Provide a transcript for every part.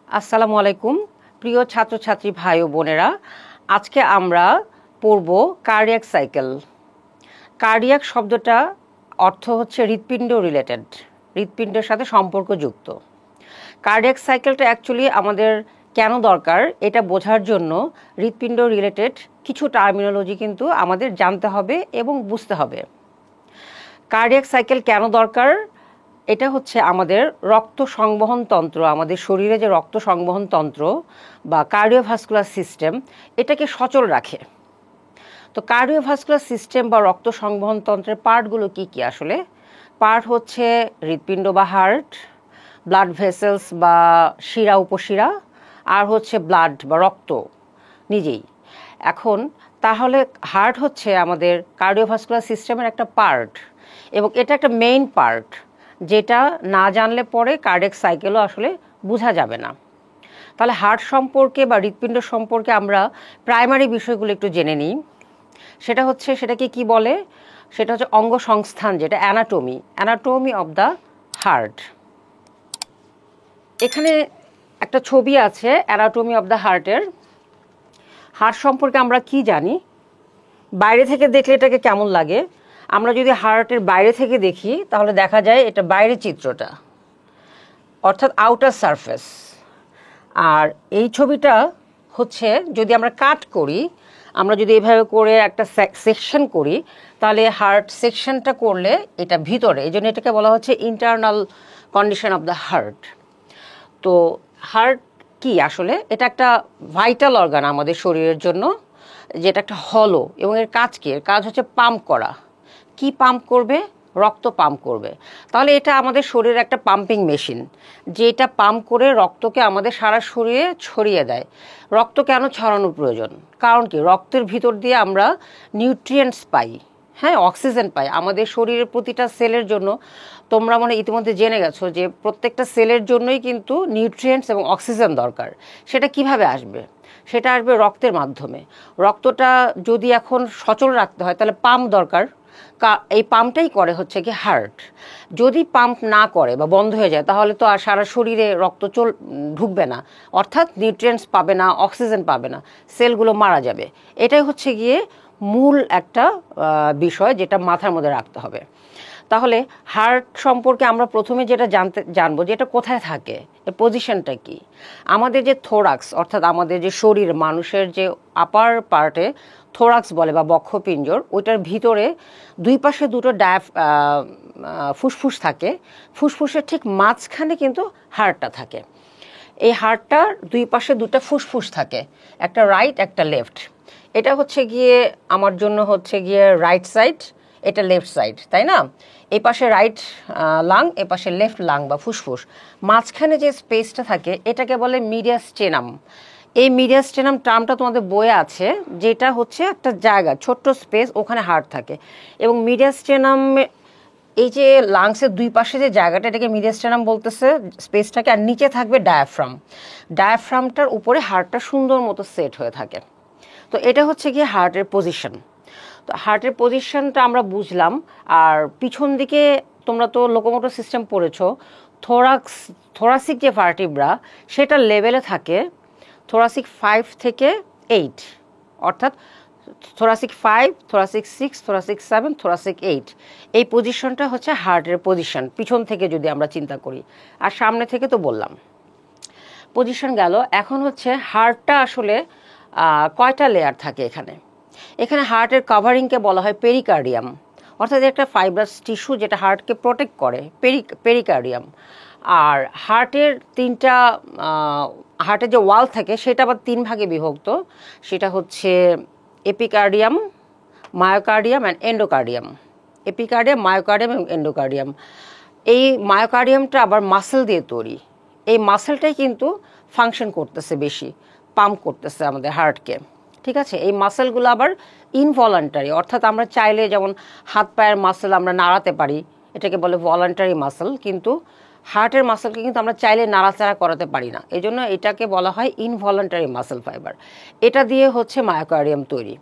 আসসালামু আলাইকুম প্রিয় ছাত্রছাত্রী ভাই ও বোনেরা, আজকে আমরা পড়ব কার্ডিয়াক সাইকেল। কার্ডিয়াক শব্দটা অর্থ হচ্ছে হৃৎপিণ্ড রিলেটেড, হৃৎপিণ্ডের সাথে সম্পর্কযুক্ত। কার্ডিয়াক সাইকেলটা অ্যাকচুয়ালি আমাদের কেন দরকার এটা বোঝার জন্য হৃৎপিণ্ড রিলেটেড কিছু টার্মিনোলজি কিন্তু আমাদের জানতে হবে এবং বুঝতে হবে। কার্ডিয়াক সাইকেল কেন দরকার? এটা হচ্ছে আমাদের রক্ত সংবহন তন্ত্র, আমাদের শরীরে যে রক্ত সংবহন তন্ত্র বা কার্ডিওভাস্কুলার সিস্টেম, এটাকে সচল রাখে। তো কার্ডিওভাস্কুলার সিস্টেম বা রক্ত সংবহন তন্ত্রের পার্টগুলো কি কি? আসলে পার্ট হচ্ছে হৃৎপিণ্ড বা হার্ট, ব্লাড ভেসেলস বা শিরা উপশিরা, আর হচ্ছে ব্লাড বা রক্ত নিজেই। এখন তাহলে হার্ট হচ্ছে আমাদের কার্ডিওভাস্কুলার সিস্টেমের একটা পার্ট এবং এটা একটা মেইন পার্ট, যেটা না জানলে পরে কার্ডিয়াক সাইকেলও আসলে বোঝা যাবে না। তাহলে হার্ট সম্পর্কে বা হৃৎপিণ্ড সম্পর্কে আমরা প্রাইমারি বিষয়গুলো একটু জেনে নিই। সেটাকে কি বলে? সেটা হচ্ছে অঙ্গ সংস্থান, যেটা অ্যানাটমি অব দ্য হার্ট। এখানে একটা ছবি আছে অ্যানাটমি অব দ্য হার্টের। হার্ট সম্পর্কে আমরা কি জানি? বাইরে থেকে দেখলে এটাকে কেমন লাগে? আমরা যদি হার্টের বাইরে থেকে দেখি তাহলে দেখা যায় এটা বাইরের চিত্রটা, অর্থাৎ আউটার সারফেস। আর এই ছবিটা হচ্ছে যদি আমরা কাট করি, আমরা যদি এভাবে করে একটা সেকশন করি, তাহলে হার্ট সেকশনটা করলে এটা ভিতরে, এই জন্য এটাকে বলা হচ্ছে internal condition of the heart. তো হার্ট কি আসলে? এটা একটা ভাইটাল অর্গান আমাদের শরীরের জন্য, যেটা একটা হলো, এবং এর কাজ কি? এর কাজ হচ্ছে পাম্প করা। কি পাম্প করবে? রক্ত পাম্প করবে। তাহলে এটা আমাদের শরীরের একটা পাম্পিং মেশিন, যেটা পাম্প করে রক্তকে আমাদের সারা শরীরে ছড়িয়ে দেয়। রক্ত কেন ছড়ানো প্রয়োজন? কারণ কি, রক্তের ভিতর দিয়ে আমরা নিউট্রিয়েন্টস পাই, হ্যাঁ, অক্সিজেন পাই। আমাদের শরীরের প্রতিটা সেলের জন্য, তোমরা মনে ইতিমধ্যে জেনে গেছো যে প্রত্যেকটা সেলের জন্যই কিন্তু নিউট্রিয়েন্টস এবং অক্সিজেন দরকার। সেটা কিভাবে আসবে? সেটা আসবে রক্তের মাধ্যমে। রক্তটা যদি এখন সচল রাখতে হয় তাহলে পাম্প দরকার। এই পাম্পটাই করে হচ্ছে কি হার্ট। যদি পাম্প না করে বা বন্ধ হয়ে যায় তাহলে তো আর সারা শরীরে রক্ত ঢুকবে না, অর্থাৎ নিউট্রিয়েন্টস পাবে না, অক্সিজেন পাবে না, সেলগুলো মারা যাবে। এটাই হচ্ছে গিয়ে মূল একটা বিষয়, যেটা মাথার মধ্যে রাখতে হবে। তাহলে হার্ট সম্পর্কে আমরা প্রথমে যেটা জানবো যে এটা কোথায় থাকে, এর পজিশনটা কি। আমাদের যে থোরাক্স, অর্থাৎ আমাদের যে শরীর, মানুষের যে আপার পার্টে থোরাক্স বলে বা বক্ষপিঞ্জর, ওইটার ভিতরে দুই পাশে দুটো ফুসফুস থাকে। ফুসফুসের ঠিক মাঝখানে কিন্তু হার্টটা থাকে। এই হার্টটার দুই পাশে দুটো ফুসফুস থাকে, একটা রাইট একটা লেফট। এটা হচ্ছে গিয়ে আমার জন্য হচ্ছে গিয়ে রাইট সাইড, এটা লেফট সাইড, তাই না? এই পাশে রাইট লাং, এ পাশে লেফট লাং বা ফুসফুস। মাঝখানে যে স্পেসটা থাকে এটাকে বলে মিডিয়াস্টেনাম। এই মিডিয়াস্টেনাম টার্মটা তোমাদের বইয়ে আছে, যেটা হচ্ছে একটা জায়গা, ছোট্ট স্পেস, ওখানে হার্ট থাকে। এবং মিডিয়াস্টেনাম, এই যে লাংসের দুই পাশে যে জায়গাটা, এটাকে মিডিয়াস্টেনাম বলতেছে স্পেসটাকে। আর নিচে থাকবে ডায়াফ্রাম। ডায়াফ্রামটার উপরে হার্টটা সুন্দর মতো সেট হয়ে থাকে। তো এটা হচ্ছে গিয়ে হার্টের পজিশন। তো হার্টের পজিশনটা আমরা বুঝলাম। আর পিছন দিকে তোমরা তো লোকোমোটর সিস্টেম পড়েছো। থোরাসিক যে ভার্টিব্রা, সেটা লেভেলে থাকে থোরাসিক 5 থেকে 8, অর্থাৎ থোরাসিক 5, থোরাসিক 6, থোরাসিক 7, থোরাসিক 8। এই পজিশনটা হচ্ছে হার্টের পজিশন, পিছন থেকে যদি আমরা চিন্তা করি। আর সামনে থেকে তো বললাম পজিশন গেল। এখন হচ্ছে হার্টটা আসলে কয়টা লেয়ার থাকে এখানে? এখানে হার্টের কাভারিংকে বলা হয় পেরিকার্ডিয়াম, অর্থাৎ একটা ফাইব্রাস টিস্যু যেটা হার্টকে প্রোটেক্ট করে, পেরিকার্ডিয়াম। আর হার্টের হার্টের যে ওয়াল থাকে সেটা আবার 3 ভাগে বিভক্ত। সেটা হচ্ছে epicardium, myocardium and endocardium. Epicardium, myocardium এবং এন্ডোকার্ডিয়াম। এই মায়োকার্ডিয়ামটা আবার মাসেল দিয়ে তৈরি। এই মাসেলটাই কিন্তু ফাংশন করতেছে বেশি, পাম্প করতেছে আমাদের হার্টকে, ঠিক আছে? এই মাসেলগুলো আবার ইনভলান্টারি, অর্থাৎ আমরা চাইলে যেমন হাত পায়ের মাসেল আমরা নাড়াতে পারি, এটাকে বলে ভলান্টারি মাসেল, কিন্তু হার্টের মাসেলকে কিন্তু আমরা চাইলে নাড়াচাড়া করাতে পারি না। এই জন্য এটাকে বলা হয় ইনভলান্টারি মাসেল ফাইবার। এটা দিয়ে হচ্ছে মায়োকার্ডিয়াম তৈরি,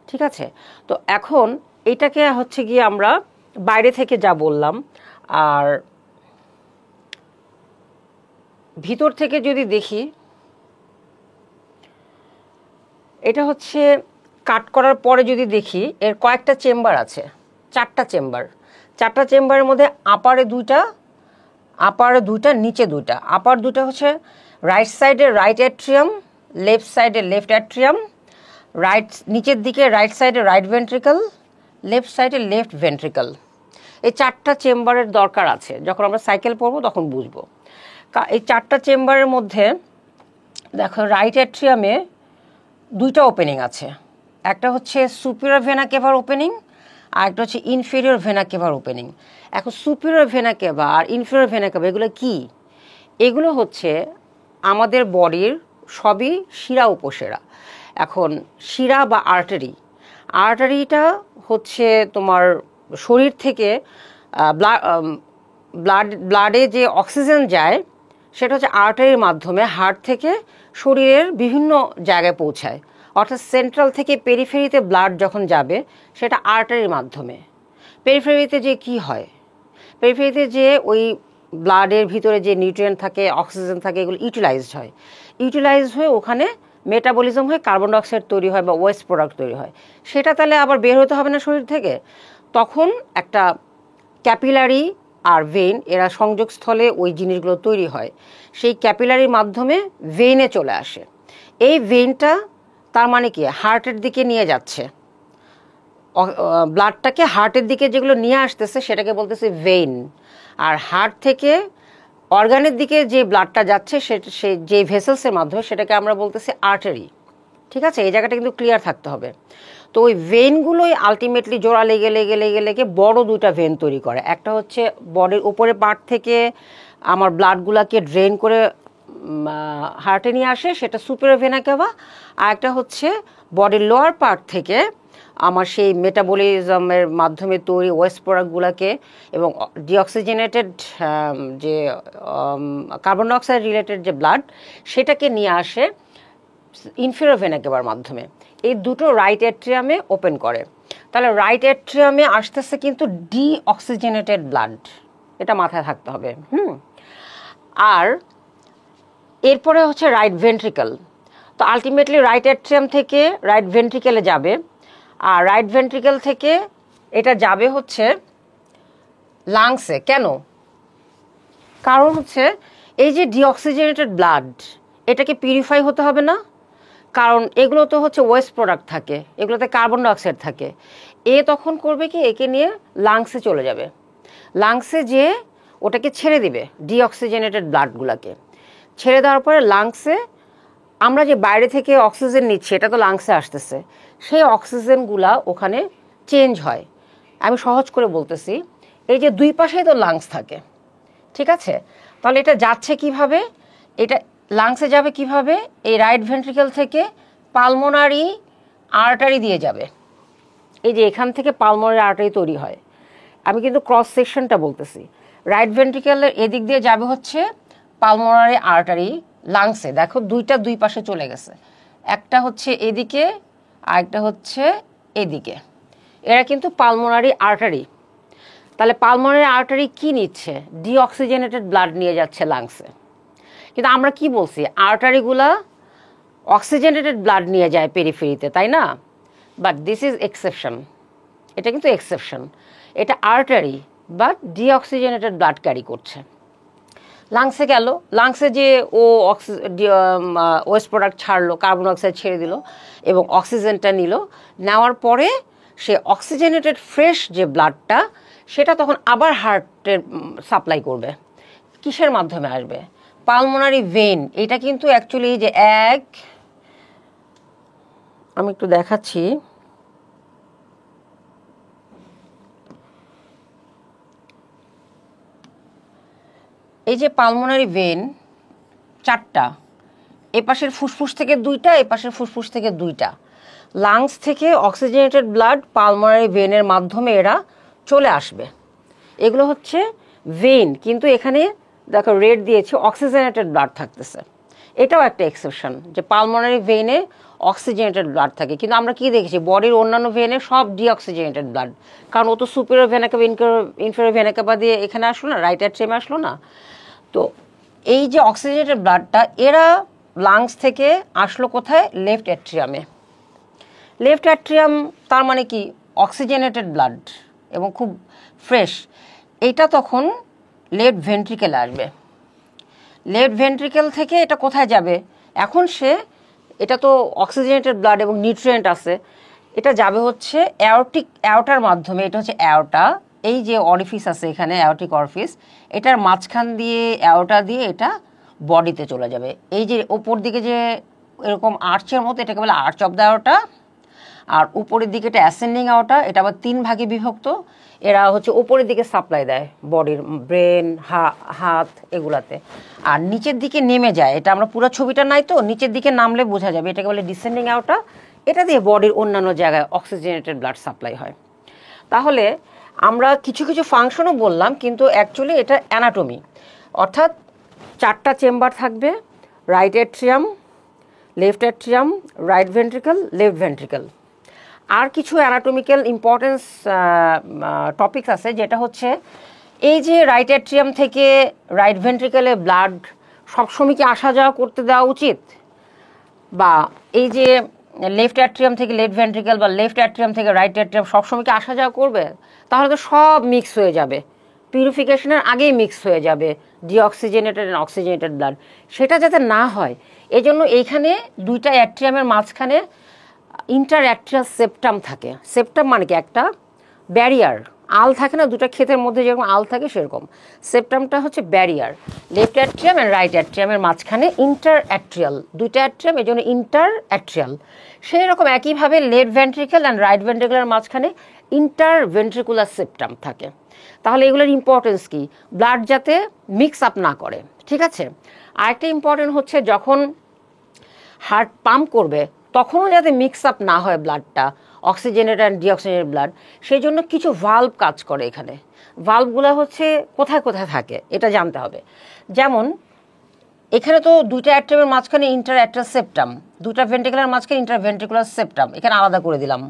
ঠিক আছে? তো এখন এটাকে হচ্ছে গিয়ে আমরা বাইরে থেকে যা বললাম। আর ভিতর থেকে যদি দেখি, এটা হচ্ছে কাট করার পরে যদি দেখি এর কয়েকটা চেম্বার আছে, 4টা চেম্বার। 4টা চেম্বারের মধ্যে আপারে দুইটা নিচে দুইটা। আপার দুইটা হচ্ছে রাইট সাইডে রাইট অ্যাট্রিয়াম, লেফট সাইডে লেফট অ্যাট্রিয়াম, নিচের দিকে রাইট সাইডে রাইট ভেন্ট্রিকল, লেফট সাইডে লেফট ভেন্ট্রিকল। এই 4টা চেম্বারের দরকার আছে, যখন আমরা সাইকেল পড়বো তখন বুঝবো। এই 4টা চেম্বারের মধ্যে দেখো রাইট অ্যাট্রিয়ামে 2টা ওপেনিং আছে। একটা হচ্ছে সুপিরিয়র ভেনা কেভার ওপেনিং, আর একটা হচ্ছে ইনফেরিয়র ভেনা কেভার ওপেনিং। এখন সুপিরিয়র ভেনা কেভা আর ইনফেরিয়র ভেনা কেভা এগুলো কি? এগুলো হচ্ছে আমাদের বডির সবই শিরা উপশিরা। এখন শিরা বা আর্টারিটা হচ্ছে তোমার শরীর থেকে ব্লাডে যে অক্সিজেন যায় সেটা হচ্ছে আর্টারির মাধ্যমে হার্ট থেকে শরীরের বিভিন্ন জায়গায় পৌঁছায়। অর্থাৎ সেন্ট্রাল থেকে পেরিফেরিতে ব্লাড যখন যাবে সেটা আর্টারির মাধ্যমে। পেরিফেরিতে যে কি হয়, পেরিফেরিতে যে ওই ব্লাডের ভিতরে যে নিউট্রিয়েন্ট থাকে, অক্সিজেন থাকে, এগুলো ইউটিলাইজড হয়ে ওখানে মেটাবলিজম হয়ে কার্বন ডাইঅক্সাইড তৈরি হয় বা ওয়েস্ট প্রোডাক্ট তৈরি হয়। সেটা তাহলে আবার বের হতে হবে না শরীর থেকে, তখন একটা ক্যাপিলারি আর ভেইন এরা সংযোগস্থলে ওই জিনিসগুলো তৈরি হয়। সেই ক্যাপিলারির মাধ্যমে ভেইনে চলে আসে। এই ভেইনটা তার মানে কি হার্টের দিকে নিয়ে যাচ্ছে, ব্লাডটাকে হার্টের দিকে যেগুলো নিয়ে আসতেছে সেটাকে বলতেছে ভেইন। আর হার্ট থেকে অর্গানের দিকে যে ব্লাডটা যাচ্ছে সে যে ভেসেলসের মাধ্যমে সেটাকে আমরা বলতেছি আর্টারি। ঠিক আছে, এই জায়গাটা কিন্তু ক্লিয়ার থাকতে হবে। তো ওই ভেইনগুলোই আলটিমেটলি জোড়া লেগে লেগে লেগে লেগে বড় 2টা ভেইন তৈরি করে। একটা হচ্ছে বডির উপরের পার্ট থেকে আমার ব্লাডগুলোকে ড্রেন করে হার্টে নিয়ে আসে, সেটা সুপিরিয়র ভেনা কেভা। আর একটা হচ্ছে বডির লোয়ার পার্ট থেকে আমার সেই মেটাবলিজমের মাধ্যমে তৈরি ওয়েস্ট প্রোডাক্টগুলোকে এবং ডিঅক্সিজেনেটেড যে কার্বন ডাইঅক্সাইড রিলেটেড যে ব্লাড সেটাকে নিয়ে আসে ইনফেরিয়র ভেনা কেভার মাধ্যমে। এই দুটো রাইট অ্যাট্রিয়ামে ওপেন করে। তাহলে রাইট অ্যাট্রিয়ামে আসতেছে কিন্তু ডিঅক্সিজেনেটেড ব্লাড, এটা মাথায় থাকতে হবে। আর এরপরে হচ্ছে রাইট ভেন্ট্রিকল। তো আলটিমেটলি রাইট অ্যাট্রিয়াম থেকে রাইট ভেন্ট্রিকেলে যাবে, আর রাইট ভেন্ট্রিকল থেকে এটা যাবে হচ্ছে লাংসে। কেন? কারণ হচ্ছে এই যে ডিঅক্সিজেনেটেড ব্লাড এটাকে পিউরিফাই হতে হবে না, কারণ এগুলো তো হচ্ছে ওয়েস্ট প্রোডাক্ট থাকে, এগুলোতে কার্বন ডাইঅক্সাইড থাকে। তখন করবে কি, একে নিয়ে লাংসে চলে যাবে। লাংসে যে ওটাকে ছেড়ে দিবে ডিঅক্সিজেনেটেড ব্লাডগুলোকে। ছেড়ে দেওয়ার পরে লাংসে আমরা যে বাইরে থেকে অক্সিজেন নিচ্ছি এটা তো লাংসে আসতেছে, সেই অক্সিজেনগুলা ওখানে চেঞ্জ হয়। আমি সহজ করে বলতেছি, এই যে 2 পাশেই তো লাংস থাকে, ঠিক আছে? তাহলে এটা যাচ্ছে কিভাবে? এটা লাংসে যাবে কিভাবে? এই রাইট ভেন্ট্রিকল থেকে পালমোনারি আর্টারি দিয়ে যাবে। এই যে এখান থেকে পালমোনারি আর্টারি তৈরি হয়, আমি কিন্তু ক্রস সেকশনটা বলতেছি। রাইট ভেন্ট্রিকলের এদিক দিয়ে যাবে হচ্ছে পালমোনারি আর্টারি লাংসে। দেখো 2টা 2 পাশে চলে গেছে, একটা হচ্ছে এদিকে আর একটা হচ্ছে এদিকে। এরা কিন্তু পালমোনারি আর্টারি। তাহলে পালমোনারি আর্টারি কি নিচ্ছে? ডিঅক্সিজেনেটেড ব্লাড নিয়ে যাচ্ছে লাংসে। কিন্তু আমরা কি বলছি, আর্টারিগুলা অক্সিজেনেটেড ব্লাড নিয়ে যায় পেরিফেরিতে, তাই না? বাট দিস ইজ এক্সেপশন, এটা কিন্তু এক্সেপশন। এটা artery but deoxygenated blood carry করছে। লাংসে গেল, লাংসে যে ও ওয়েস্ট প্রোডাক্ট ছাড়লো, কার্বন ডাইঅক্সাইড ছেড়ে দিল এবং অক্সিজেনটা নিল। নেওয়ার পরে সে অক্সিজেনেটেড ফ্রেশ যে ব্লাডটা সেটা তখন আবার হার্টের সাপ্লাই করবে। কিসের মাধ্যমে আসবে? Pulmonary vein. এটা কিন্তু অ্যাকচুয়ালি যে আমি একটু দেখাচ্ছি, এই যে পালমোনারি ভেইন 4টা, এপাশের ফুসফুস থেকে 2টা, এপাশের ফুসফুস থেকে 2টা। লাংস থেকে অক্সিজেনেটেড ব্লাড পালমোনারি ভেইনের মাধ্যমে এরা চলে আসবে। এগুলো হচ্ছে ভেইন, কিন্তু এখানে দেখো রেড দিয়েছে, অক্সিজেনেটেড ব্লাড থাকতেছে। এটাও একটা এক্সেপশন যে পালমোনারি ভেইনে অক্সিজেনেটেড ব্লাড থাকে। কিন্তু আমরা কি দেখেছি, বডির অন্যান্য ভেইনে সব ডিঅক্সিজেনেটেড ব্লাড, কারণ ও তো superior vena কেভা inferior vena cava দিয়ে এখানে আসলো না, রাইট অ্যাট্রিয়ামে আসলো না। তো এই যে অক্সিজেনেটেড ব্লাডটা এরা লাংস থেকে আসলো কোথায়? লেফট অ্যাট্রিয়ামে। লেফট অ্যাট্রিয়াম তার মানে কি অক্সিজেনেটেড ব্লাড এবং খুব ফ্রেশ। এইটা তখন লেফট ভেন্ট্রিকেলে আসবে। লেফট ভেন্ট্রিকেল থেকে এটা কোথায় যাবে? এখন এটা তো অক্সিজেনেটেড ব্লাড এবং নিউট্রিয়েন্ট আছে, এটা যাবে হচ্ছে অ্যাওর্টার মাধ্যমে। এটা হচ্ছে অ্যাওর্টা, এই যে অরিফিস আছে এখানে অ্যাওর্টিক অরিফিস, এটার মাঝখান দিয়ে অ্যাওর্টা দিয়ে এটা বডিতে চলে যাবে। এই যে ওপর দিকে যে এরকম আর্চের মতো, এটাকে বলে আর্চ অফ দ্য অ্যাওর্টা। আর উপরের দিকে এটা অ্যাসেন্ডিং অ্যাওর্টা, এটা আবার 3 ভাগে বিভক্ত। এরা হচ্ছে উপরের দিকে সাপ্লাই দেয় বডির, ব্রেন, হাত এগুলাতে। আর নিচের দিকে নেমে যায়, এটা আমরা পুরো ছবিটা নাই তো, নিচের দিকে নামলে বোঝা যাবে, এটাকে বলে ডিসেন্ডিং অ্যাওর্টা। এটা দিয়ে বডির অন্যান্য জায়গায় অক্সিজেনেটেড ব্লাড সাপ্লাই হয়। তাহলে আমরা কিছু কিছু ফাংশনও বললাম, কিন্তু অ্যাকচুয়ালি এটা অ্যানাটমি, অর্থাৎ 4টা চেম্বার থাকবে, right atrium, left atrium, right ventricle, left ventricle. আর কিছু অ্যানাটমিক্যাল ইম্পর্টেন্স টপিকস আছে, যেটা হচ্ছে এই যে রাইট অ্যাট্রিয়াম থেকে রাইট ভেন্ট্রিকলে ব্লাড সবসময় কি আসা যাওয়া করতে দেওয়া উচিত, বা এই যে লেফট অ্যাট্রিয়াম থেকে লেফট ভেন্ট্রিকল বা লেফট অ্যাট্রিয়াম থেকে রাইট অ্যাট্রিয়াম সবসময় কি আসা যাওয়া করবে? তাহলে তো সব মিক্স হয়ে যাবে, পিউরিফিকেশনের আগেই মিক্স হয়ে যাবে ডিঅক্সিজেনেটেড অ্যান্ড অক্সিজেনেটেড ব্লাড। সেটা যাতে না হয় এই জন্য এইখানে 2টা অ্যাট্রিয়ামের মাঝখানে ইন্টার অ্যাট্রিয়াল সেপ্টাম থাকে। সেপ্টাম মানে কি একটা ব্যারিয়ার, আল থাকে না 2টা ক্ষেতের মধ্যে যেরকম আল থাকে সেরকম, সেপ্টামটা হচ্ছে barrier. Left atrium and right অ্যাট্রিয়ামের মাঝখানে ইন্টার অ্যাট্রিয়াল, 2টা অ্যাট্রিয়াম, এই জন্য ইন্টার অ্যাট্রিয়াল। সেই রকম একইভাবে left ventricle and right ventricular মাঝখানে ইন্টার ভেন্ট্রিকুলার সেপ্টাম থাকে। তাহলে এগুলোর ইম্পর্টেন্স কি? ব্লাড যাতে মিক্স আপ না করে, ঠিক আছে। আরেকটা ইম্পর্টেন্ট হচ্ছে যখন হার্ট পাম্প করবে তখনও যাতে মিক্স আপ না হয় ব্লাডটা, অক্সিজেনেটেড অ্যান্ড ডিঅক্সিজেনেটেড ব্লাড। সেই জন্য কিছু ভাল্ব কাজ করে এখানে। ভাল্বগুলো হচ্ছে কোথায় কোথায় থাকে এটা জানতে হবে। যেমন এখানে তো 2টা অ্যাট্রিয়ামের মাঝখানে ইন্টার অ্যাট্রিয়াল সেপ্টাম, 2টা ভেন্ট্রিকুলার মাঝখানে ইন্টার ভেন্ট্রিকুলার সেপ্টাম, এখানে আলাদা করে দিলাম।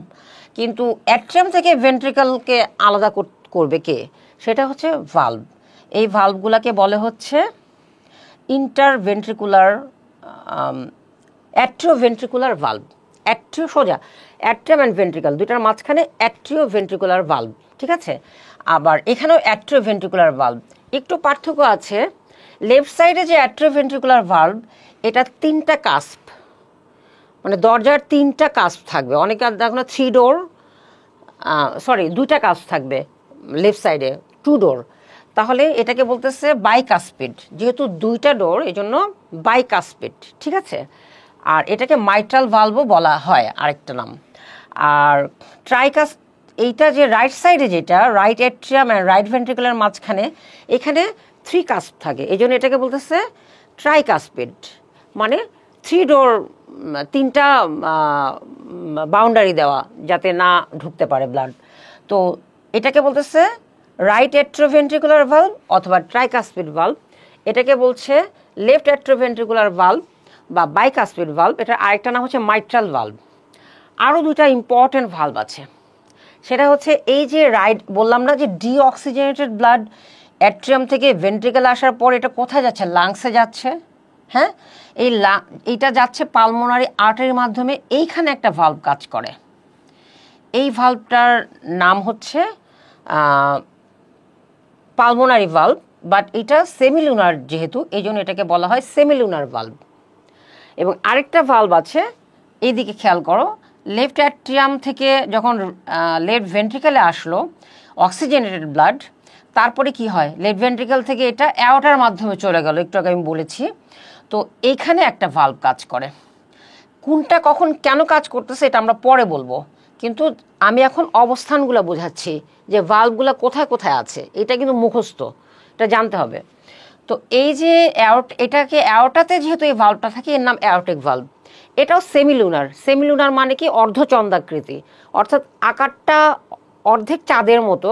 কিন্তু অ্যাট্রিয়াম থেকে ভেন্ট্রিকলকে আলাদা করবে কে? সেটা হচ্ছে ভাল্ব। এই ভাল্বগুলোকে বলে হচ্ছে ইন্টার ভেন্ট্রিকুলার অ্যাট্রিওভেন্ট্রিকুলার ভাল্ব। সোজা অ্যাট্রিয়াম অ্যান্ড ভেন্ট্রিকল 2টার মাঝখানে অ্যাট্রিওভেন্ট্রিকুলার ভাল্ব, ঠিক আছে। আবার এখানেও অ্যাট্রিওভেন্ট্রিকুলার ভাল্ব, একটু পার্থক্য আছে। লেফট সাইডে যে অ্যাট্রিওভেন্ট্রিকুলার ভাল্ব, এটা 3টা কাস্প, মানে দরজার 3টা কাস্প থাকবে। অনেকে দেখো না 3 ডোর, 2টা কাস্প থাকবে লেফট সাইডে, 2 ডোর। তাহলে এটাকে বলতেছে বাইকাস্পিড, যেহেতু 2টা ডোর এই জন্য বাইকাস্পিড, ঠিক আছে। আর এটাকে মাইট্রাল ভালভও বলা হয় আরেকটা নাম। আর ট্রাইকাস, এইটা যে রাইট সাইডে যেটা right atrium and right ventricular মাঝখানে, এখানে 3 কাস্প থাকে, এই জন্য এটাকে বলতেছে ট্রাইকাস্পিড, মানে 3 ডোর, 3টা বাউন্ডারি দেওয়া যাতে না ঢুকতে পারে ব্লাড। তো এটাকে বলতেছে রাইট অ্যাট্রিওভেন্ট্রিকুলার ভাল্ব অথবা ট্রাইকাস্পিড ভাল্ব। এটাকে বলছে লেফট অ্যাট্রিওভেন্ট্রিকুলার ভাল্ব বা বাইকাস্পিড ভাল্ব। এটার আরেকটা নাম হচ্ছে মাইট্রাল ভাল্ব। আরও 2টা ইম্পর্টেন্ট ভাল্ব আছে, সেটা হচ্ছে এই যে রাইট বললাম না যে ডিঅক্সিজেনেটেড ব্লাড অ্যাট্রিয়াম থেকে ভেন্ট্রিকেল আসার পর এটা কোথায় যাচ্ছে? লাংসে যাচ্ছে, হ্যাঁ। এইটা যাচ্ছে পালমোনারি আর্টারির মাধ্যমে, এইখানে একটা ভাল্ব কাজ করে। এই ভাল্বটার নাম হচ্ছে পালমোনারি ভাল্ব, বাট এটা সেমিলুনার যেহেতু, এই জন্য এটাকে বলা হয় সেমিলুনার ভাল্ব। এবং আরেকটা ভাল্ব আছে, এইদিকে খেয়াল করো, লেফট অ্যাট্রিয়াম থেকে যখন লেফট ভেন্ট্রিকেলে আসলো অক্সিজেনেটেড ব্লাড, তারপরে কি হয়? লেফট ভেন্ট্রিকেল থেকে এটা অ্যাওর্টার মাধ্যমে চলে গেল, একটু আগে আমি বলেছি। তো এইখানে একটা ভাল্ব কাজ করে। কোনটা কখন কেন কাজ করতেছে এটা আমরা পরে বলবো, কিন্তু আমি এখন অবস্থানগুলো বোঝাচ্ছি যে ভাল্বগুলো কোথায় কোথায় আছে। এটা কিন্তু মুখস্থ, এটা জানতে হবে। তো এই যে এটাকে অ্যাওর্টাতে যেহেতু এই ভাল্বটা থাকে, এর নাম অ্যাওর্টিক ভাল্ব। এটাও সেমিলুনার। সেমিলুনার মানে কি? অর্ধচন্দ্রাকৃতি, অর্থাৎ আকারটা অর্ধেক চাঁদের মতো,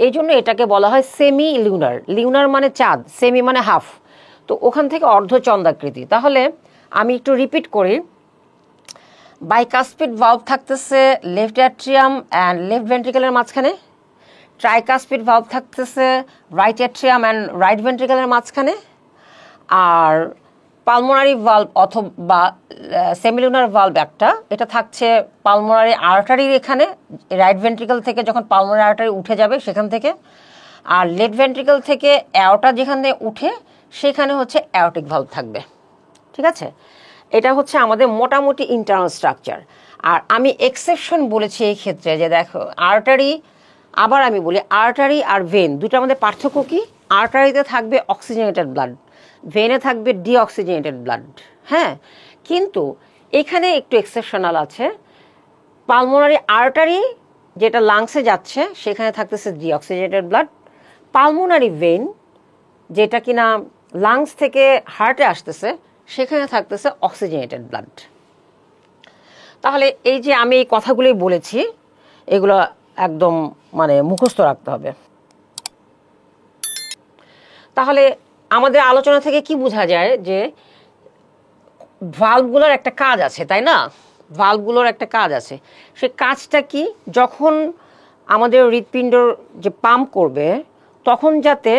এই জন্য এটাকে বলা হয় সেমি লিউনার। লিউনার মানে চাঁদ, সেমি মানে হাফ, তো ওখান থেকে অর্ধচন্দ্রাকৃতি। তাহলে আমি একটু রিপিট করি। বাইকাস্পিড ভাল্ব থাকতেছে লেফট অ্যাট্রিয়াম অ্যান্ড লেফট ভেন্ট্রিকেলের মাঝখানে। ট্রাইকাস্পিড ভাল্ব থাকতেছে রাইট অ্যাট্রিয়াম অ্যান্ড রাইট ভেন্ট্রিকেলের মাঝখানে। আর পালমোনারি ভালভ অথবা সেমিলুনার ভালভ একটা, এটা থাকছে পালমোনারি আর্টারির এখানে, রাইট ভেন্ট্রিকল থেকে যখন পালমোনারি আর্টারি উঠে যাবে সেখান থেকে, আর লেফট ভেন্ট্রিকল থেকে অ্যাওর্টা যেখান থেকে উঠে সেখানে হচ্ছে অ্যাওর্টিক ভালভ থাকবে। ঠিক আছে, এটা হচ্ছে আমাদের মোটামুটি ইন্টারনাল স্ট্রাকচার। আর আমি এক্সেপশন বলেছি এই ক্ষেত্রে যে দেখো আর্টারি, আবার আমি বলি আর্টারি আর ভেন দুটোর মধ্যে পার্থক্য কি? আর্টারিতে থাকবে অক্সিজেনেটেড ব্লাড, ভেনে থাকবে ডিঅক্সিজেনেটেড ব্লাড। হ্যাঁ, কিন্তু এখানে একটু এক্সেপশনাল আছে। পালমোনারি আর্টারি যেটা লাংসে যাচ্ছে সেখানে থাকতেছে ডিঅক্সিজেনেটেড ব্লাড, পালমোনারি ভেন যেটা কিনা লাংস থেকে হার্টে আসতেছে সেখানে থাকতেছে অক্সিজেনেটেড ব্লাড। তাহলে এই যে আমি এই কথাগুলোই বলেছি, এগুলো একদম মানে মুখস্থ রাখতে হবে। তাহলে আমাদের আলোচনা থেকে কি বোঝা যায় যে ভালভগুলোর একটা কাজ আছে, তাই না? ভালভগুলোর একটা কাজ আছে। সে কাজটা কি? যখন আমাদের হৃৎপিণ্ড যে পাম্প করবে তখন যাতে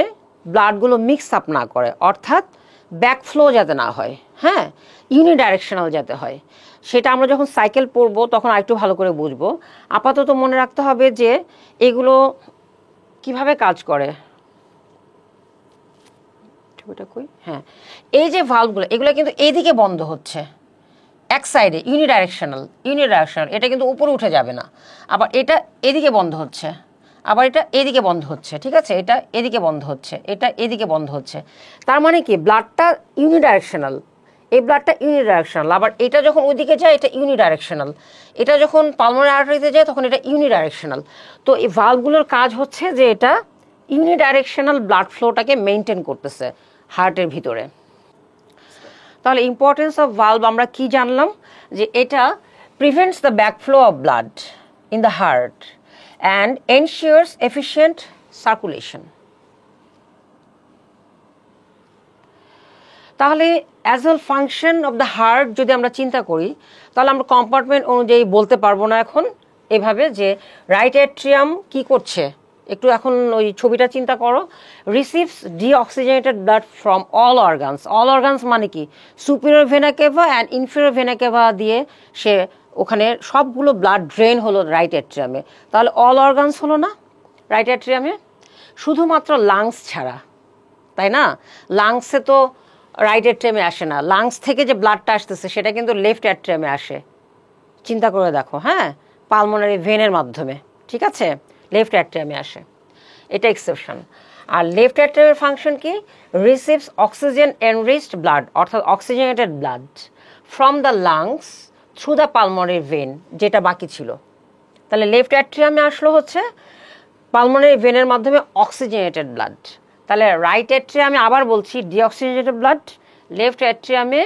ব্লাডগুলো মিক্স আপ না করে, অর্থাৎ ব্যাকফ্লো যাতে না হয়, হ্যাঁ, ইউনিডাইরেকশনাল যাতে হয়। সেটা আমরা যখন সাইকেল পড়বো তখন আরেকটু ভালো করে বুঝবো। আপাতত মনে রাখতে হবে যে এগুলো কিভাবে কাজ করে। হ্যাঁ, এই যে ভালভগুলো এগুলো কিন্তু এইদিকে বন্ধ হচ্ছে, এক সাইডে ইউনিডাইরেকশনাল, এটা কিন্তু উপরে উঠে যাবে না। আবার এটা এদিকে বন্ধ হচ্ছে, আবার এটা এদিকে বন্ধ হচ্ছে। ঠিক আছে, এটা এদিকে বন্ধ হচ্ছে, এটা এদিকে বন্ধ হচ্ছে। তার মানে কি ব্লাডটা ইউনিডাইরেকশনাল, এই ব্লাডটা ইউনিডাইরেকশনাল। আবার এটা যখন ওইদিকে যায় এটা ইউনিডাইরেকশনাল, এটা যখন পালমোনারি আর্টারিতে যায় তখন এটা ইউনিডাইরেকশনাল। তো এই ভালভগুলোর কাজ হচ্ছে যে এটা ইউনিডাইরেকশনাল ব্লাড ফ্লোটাকে মেনটেন করতেছে হার্টের ভিতরে। তাহলে ইম্পর্টেন্স অফ ভালভ আমরা কি জানলাম? যে এটা prevents the backflow of blood in the heart and ensures efficient circulation. তাহলে as well function of the heart যদি আমরা চিন্তা করি তাহলে আমরা কম্পার্টমেন্ট অনুযায়ী বলতে পারবো না এখন এভাবে যে রাইট অ্যাট্রিয়াম কি করছে। একটু এখন ওই ছবিটা চিন্তা করো, receives deoxygenated blood from all organs. All organs মানে কি? Superior vena cava and inferior vena cava দিয়ে সে ওখানে সবগুলো ব্লাড ড্রেন হলো রাইট অ্যাট্রিয়ামে। তাহলে অল অর্গানস হলো না রাইট অ্যাট্রিয়ামে? শুধুমাত্র লাংস ছাড়া, তাই না? লাংসে তো রাইট অ্যাট্রিয়ামে আসে না, লাংস থেকে যে ব্লাডটা আসতেছে সেটা কিন্তু লেফট অ্যাট্রিয়ামে আসে। চিন্তা করে দেখো, হ্যাঁ, পালমোনারি ভেনের মাধ্যমে, ঠিক আছে, লেফট অ্যাট্রিয়ামে আসে, এটা এক্সেপশন। আর লেফট অ্যাট্রিয়ামের ফাংশন কি? রিসিভস অক্সিজেন এনরিচড ব্লাড, অর্থাৎ oxygenated blood from the lungs through the pulmonary vein, যেটা বাকি ছিল। তাহলে লেফট অ্যাট্রিয়ামে আসলো হচ্ছে পালমোনারি ভেনের মাধ্যমে অক্সিজেনেটেড ব্লাড। তাহলে রাইট অ্যাট্রিয়ামে আবার বলছি ডিঅক্সিজেনেটেড ব্লাড, লেফট অ্যাট্রিয়ামে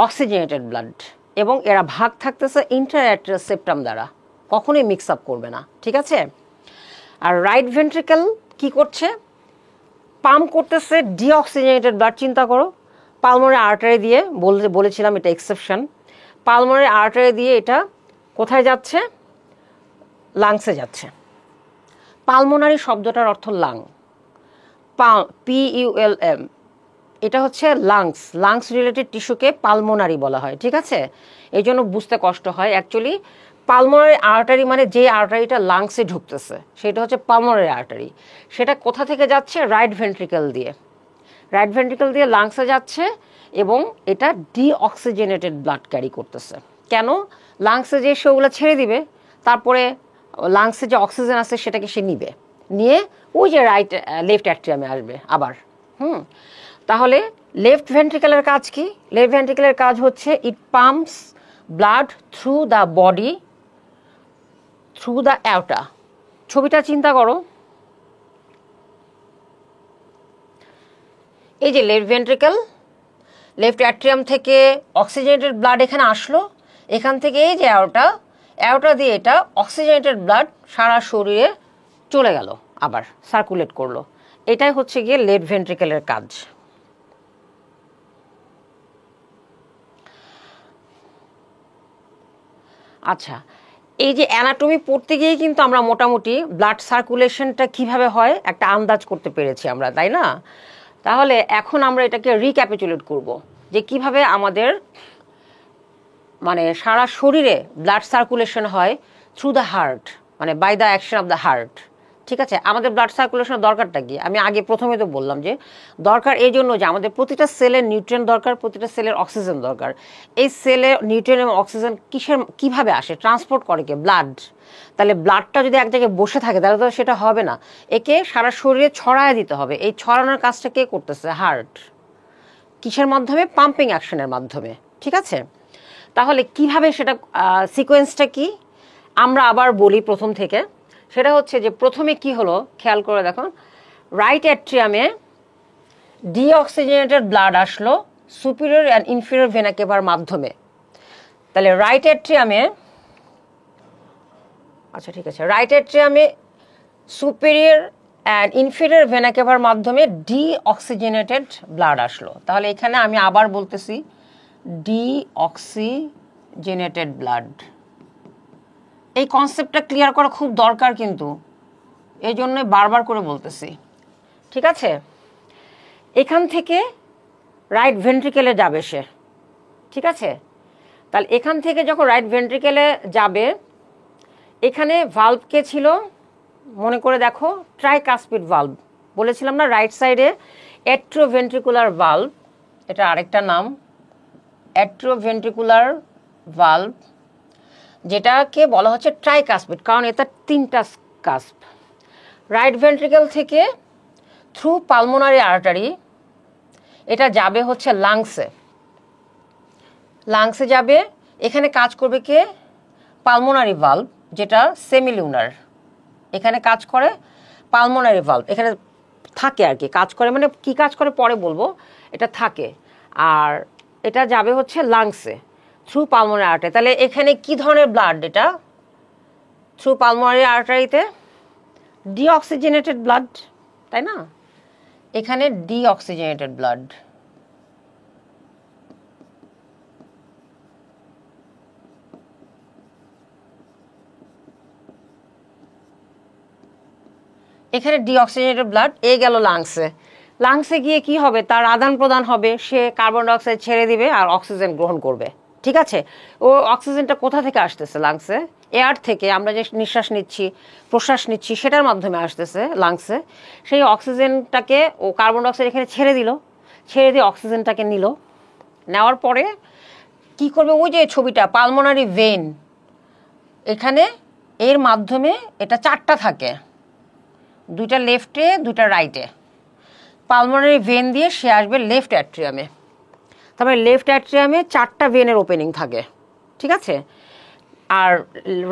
অক্সিজেনেটেড ব্লাড, এবং এরা ভাগ থাকতেছে ইন্টার অ্যাট্রিয়াল সেপ্টাম দ্বারা, কখনোই মিক্স আপ করবে না, ঠিক আছে? আর রাইট ভেন্ট্রিকল কি করছে? পাম্প করতেছে ডিঅক্সিজেনেটেড ব্লাড। চিন্তা করো, পালমোনারি আর্টারি দিয়ে, বলেছিলাম এটা এক্সেপশন, পালমোনারি আর্টারি দিয়ে এটা কোথায় যাচ্ছে? লাংসে যাচ্ছে। পালমোনারি শব্দটার অর্থ লাং, PULM, এটা হচ্ছে লাংস, লাংস রিলেটেড টিস্যুকে পালমোনারি বলা হয়, ঠিক আছে? এই জন্য বুঝতে কষ্ট হয়। অ্যাকচুয়ালি পালমোনারি আর্টারি মানে যে আর্টারিটা লাংসে ঢুকতেছে সেটা হচ্ছে পালমোনারি আর্টারি। সেটা কোথা থেকে যাচ্ছে? রাইট ভেন্ট্রিকল দিয়ে, রাইট ভেন্ট্রিকল দিয়ে লাংসে যাচ্ছে, এবং এটা ডিঅক্সিজেনেটেড ব্লাড ক্যারি করতেছে। কেন? লাংসে যে সেগুলো ছেড়ে দিবে, তারপরে লাংসে যে অক্সিজেন আছে সেটাকে সে নিবে, নিয়ে ওই যে লেফট অ্যাট্রিয়ামে আসবে আবার। তাহলে লেফট ভেন্ট্রিকলের কাজ কি? লেফট ভেন্ট্রিকলের কাজ হচ্ছে it pumps blood through the body through the aorta. ছবিটা চিন্তা করো, এই যে লেফট ভেন্ট্রিকল, লেফট অ্যাট্রিয়াম থেকে অক্সিজেনেটেড ব্লাড এখানে আসলো, এখান থেকে এই যে অ্যাওটা দিয়ে এটা অক্সিজেনেটেড ব্লাড সারা শরীরে চলে গেল, আবার সার্কুলেট করলো। এটাই হচ্ছে গিয়ে লেফট ভেন্ট্রিকলের কাজ। আচ্ছা, এই যে অ্যানাটমি পড়তে গিয়ে কিন্তু আমরা মোটামুটি ব্লাড সার্কুলেশনটা কিভাবে হয় একটা আন্দাজ করতে পেরেছি আমরা, তাই না? তাহলে এখন আমরা এটাকে রিক্যাপিচুলেট করব যে কিভাবে আমাদের মানে সারা শরীরে ব্লাড সার্কুলেশন হয় থ্রু দ্য হার্ট, মানে by the action of the heart. ঠিক আছে, আমাদের ব্লাড সার্কুলেশনের দরকারটা কি? আমি আগে প্রথমে তো বললাম যে দরকার এই জন্য যে আমাদের প্রতিটা সেলের নিউট্রিয়েন্ট দরকার, প্রতিটা সেলের অক্সিজেন দরকার। এই সেলে নিউট্রিয়েন্ট এবং অক্সিজেন কিভাবে আসে? ট্রান্সপোর্ট করে কে? ব্লাড। তাহলে ব্লাডটা যদি এক জায়গায় বসে থাকে তাহলে তো সেটা হবে না, একে সারা শরীরে ছড়ায় দিতে হবে। এই ছড়ানোর কাজটা কে করতেছে? হার্ট। কিসের মাধ্যমে? পাম্পিং অ্যাকশনের মাধ্যমে। ঠিক আছে, তাহলে কিভাবে সেটা সিকোয়েন্সটা কি আমরা আবার বলি প্রথম থেকে। সেটা হচ্ছে যে প্রথমে কি হলো খেয়াল করে দেখো, রাইট অ্যাট্রিয়ামে ডিঅক্সিজেনেটেড ব্লাড আসলো সুপিরিয়র অ্যান্ড ইনফিরিয়র ভেনা কেভার মাধ্যমে। তাহলে রাইট অ্যাট্রিয়ামে, আচ্ছা ঠিক আছে, রাইট অ্যাট্রিয়ামে সুপিরিয়র অ্যান্ড ইনফিরিয়র ভেনা কেভার মাধ্যমে ডিঅক্সিজেনেটেড ব্লাড আসলো। তাহলে এখানে আমি আবার বলতেছি ডিঅক্সিজেনেটেড ব্লাড। এই কনসেপ্টটা ক্লিয়ার করা খুব দরকার, কিন্তু এই জন্যই বারবার করে বলতেছি। ঠিক আছে, এখান থেকে রাইট ভেন্ট্রিকেলে যাবে সে। ঠিক আছে, তাহলে এখান থেকে যখন রাইট ভেন্ট্রিকেলে যাবে, এখানে ভালভ কে ছিল মনে করে দেখো? ট্রাইকাসপিড ভালভ বলেছিলাম না রাইট সাইডে? অ্যাট্রোভেন্ট্রিকুলার ভালভ, এটা আরেকটা নাম, অ্যাট্রোভেন্ট্রিকুলার ভালভ, যেটাকে বলা হচ্ছে ট্রাইকাসপিড কারণ এটা তিনটা কাস্প। রাইট ভেন্ট্রিকেল থেকে থ্রু পালমোনারি আর্টারি এটা যাবে হচ্ছে লাংসে। লাংসে যাবে, এখানে কাজ করবে কে? পালমোনারি ভালভ, যেটা সেমিলিউনার। এখানে কাজ করে পালমোনারি ভালভ, এখানে থাকে আর কি, কাজ করে, মানে কি কাজ করে পরে বলবো, এটা থাকে। আর এটা যাবে হচ্ছে লাংসে থ্রু পালমোনারি আর্টারি। তাহলে এখানে কি ধরনের ব্লাড? এটা থ্রু পালমোনারি আর্টারিতে ডিঅক্সিজেনেটেড ব্লাড, তাই না? এখানে ডিঅক্সিজেনেটেড ব্লাড। এখানে ডিঅক্সিজেনেটেড ব্লাড এ গেল লাংসে। লাংসে গিয়ে কি হবে? তার আদান প্রদান হবে, সে কার্বন ডাইঅক্সাইড ছেড়ে দিবে আর অক্সিজেন গ্রহণ করবে। ঠিক আছে, ও অক্সিজেনটা কোথা থেকে আসতেছে? লাংসে। এয়ার থেকে আমরা যে নিঃশ্বাস নিচ্ছি, প্রশ্বাস নিচ্ছি, সেটার মাধ্যমে আসতেছে লাংসে। সেই অক্সিজেনটাকে ও কার্বন ডাইঅক্সাইড এখানে ছেড়ে দিল, ছেড়ে দিয়ে অক্সিজেনটাকে নিল। নেওয়ার পরে কি করবে? ওই যে ছবিটা পালমোনারি ভেন, এখানে এর মাধ্যমে এটা চারটা থাকে, দুইটা লেফটে দুইটা রাইটে। পালমোনারি ভেন দিয়ে সে আসবে লেফট অ্যাট্রিয়ামে। তারপরে লেফট অ্যাট্রিয়ামে চারটা ভেনের ওপেনিং থাকে। ঠিক আছে, আর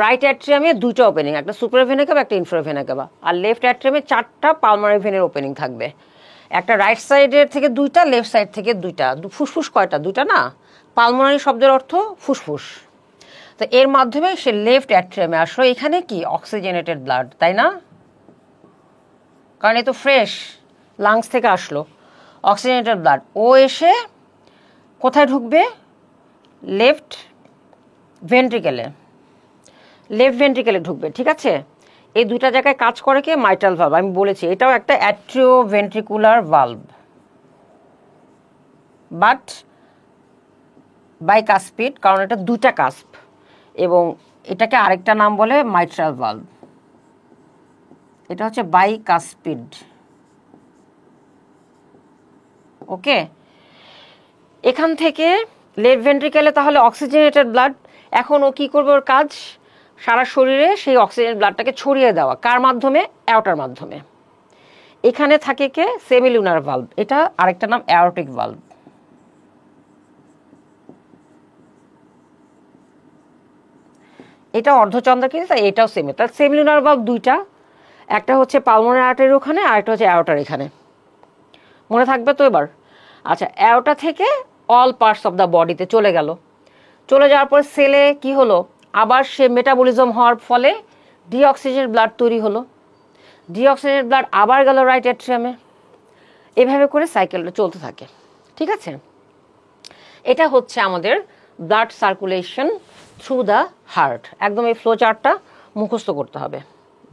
রাইট অ্যাট্রিয়ামে দুইটা ওপেনিং, একটা সুপার ভেনা কেভা, একটা ইনফ্রা ভেনা কেভা। আর লেফট অ্যাট্রিয়ামে চারটা পালমোনারি ভেনের ওপেনিং থাকবে, একটা রাইট সাইডের থেকে দুইটা, লেফট সাইড থেকে দুইটা। ফুসফুস কয়টা? দুইটা না? পালমোনারি শব্দের অর্থ ফুসফুস। তো এর মাধ্যমে সে লেফট অ্যাট্রিয়ামে আসলো। এখানে কি? অক্সিজেনেটেড ব্লাড, তাই না? কারণ এ তো ফ্রেশ, লাংস থেকে আসলো অক্সিজেনেটেড ব্লাড। ও এসে কোথায় ঢুকবে? লেফট ভেন্ট্রিকেলে, লেফট ভেন্ট্রিকেলে ঢুকবে। ঠিক আছে, এই দুইটা জায়গায় কাজ করে কে? Mitral valve. আমি বলেছি এটাও একটা অ্যাট্রিওভেন্ট্রিকুলার ভালভ, বাট বাইকাসপিড, কারণ এটা দুইটা কাস্প, এবং এটাকে আরেকটা নাম বলে মাইট্রাল ভালভ। এটা হচ্ছে বাইকাসপিড। ওকে, এখান থেকে লেফট ভেন্ট্রিকেলে তাহলে অক্সিজেনেটেড ব্লাড। এখন ও কী করবে? ওর কাজ সারা শরীরে সেই অক্সিজেন ব্লাডটাকে ছড়িয়ে দেওয়া। কার মাধ্যমে? অ্যাওর্টার মাধ্যমে। এখানে থাকে কে? সেমিলিউনার ভালভ, এটা আরেকটা নাম অ্যাওর্টিক ভালভ। এটা অর্ধচন্দ্র কিন্তু, তাই এটাও সেমি। তার সেমিলিউনার ভালভ দুইটা, একটা হচ্ছে পালমোনারি আর্টারির ওখানে, আর একটা হচ্ছে অ্যাওর্টার এখানে। মনে থাকবে তো এবার? আচ্ছা, অ্যাওর্টা থেকে অল পার্টস অফ দ্য বডিতে চলে গেল। চলে যাওয়ার পর সেলে কি হলো? আবার সে মেটাবলিজম হওয়ার ফলে ডিঅক্সিজেনেটেড ব্লাড তৈরি হলো। ডিঅক্সিজেনেটেড ব্লাড আবার গেল রাইট অ্যাট্রিয়ামে। এভাবে করে সাইকেলটা চলতে থাকে। ঠিক আছে, এটা হচ্ছে আমাদের blood circulation through the heart. একদম এই ফ্লো চার্টটা মুখস্থ করতে হবে